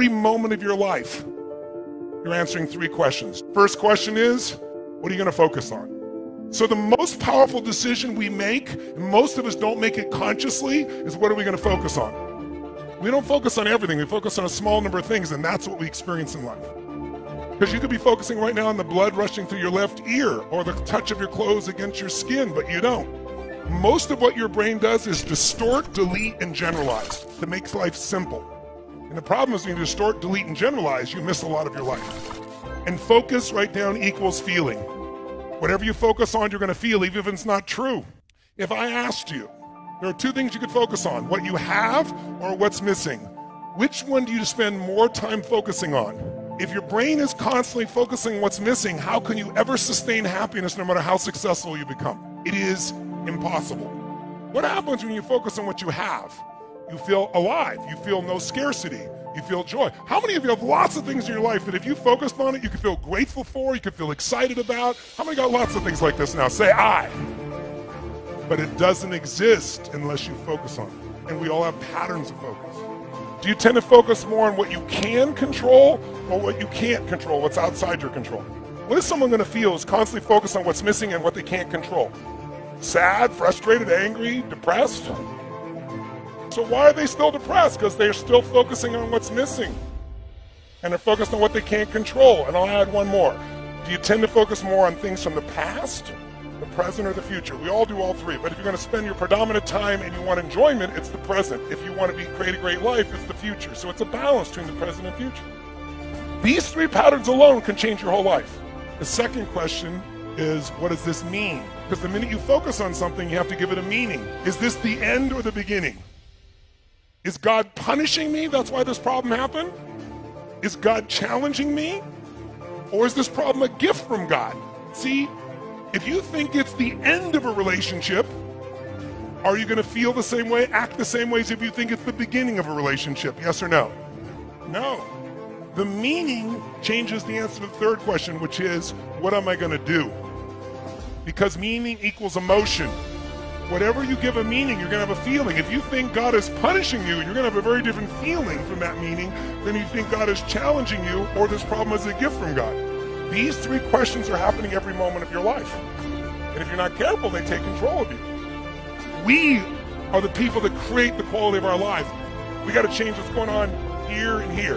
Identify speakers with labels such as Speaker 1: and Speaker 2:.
Speaker 1: every moment of your life, you're answering 3 questions. First question is, what are you going to focus on? So the most powerful decision we make, and most of us don't make it consciously, is what are we going to focus on? We don't focus on everything. We focus on a small number of things, and that's what we experience in life. Because you could be focusing right now on the blood rushing through your left ear or the touch of your clothes against your skin, but you don't. Most of what your brain does is distort, delete, and generalize to make life simple. And the problem is when you distort, delete, and generalize, you miss a lot of your life. And focus, write down, equals feeling. Whatever you focus on, you're going to feel, even if it's not true. If I asked you, there are 2 things you could focus on, what you have or what's missing. Which one do you spend more time focusing on? If your brain is constantly focusing on what's missing, how can you ever sustain happiness no matter how successful you become? It is impossible. What happens when you focus on what you have? You feel alive. You feel no scarcity. You feel joy. How many of you have lots of things in your life that if you focused on it, you could feel grateful for, you could feel excited about? How many got lots of things like this now? Say I. But it doesn't exist unless you focus on it. And we all have patterns of focus. Do you tend to focus more on what you can control or what you can't control, what's outside your control? What is someone going to feel who's constantly focused on what's missing and what they can't control? Sad, frustrated, angry, depressed? So why are they still depressed? Because they're still focusing on what's missing. And they're focused on what they can't control. And I'll add one more. Do you tend to focus more on things from the past, the present, or the future? We all do all 3. But if you're going to spend your predominant time and you want enjoyment, it's the present. If you want to create a great life, it's the future. So it's a balance between the present and future. These 3 patterns alone can change your whole life. The second question is, what does this mean? Because the minute you focus on something, you have to give it a meaning. Is this the end or the beginning? Is God punishing me? That's why this problem happened? Is God challenging me? Or is this problem a gift from God? See, if you think it's the end of a relationship, are you going to feel the same way, act the same way as if you think it's the beginning of a relationship? Yes or no? No. The meaning changes the answer to the third question, which is, what am I going to do? Because meaning equals emotion. Whatever you give a meaning, you're going to have a feeling. If you think God is punishing you, you're going to have a very different feeling from that meaning than if you think God is challenging you or this problem is a gift from God. These 3 questions are happening every moment of your life. And if you're not careful, they take control of you. We are the people that create the quality of our lives. We got to change what's going on here and here.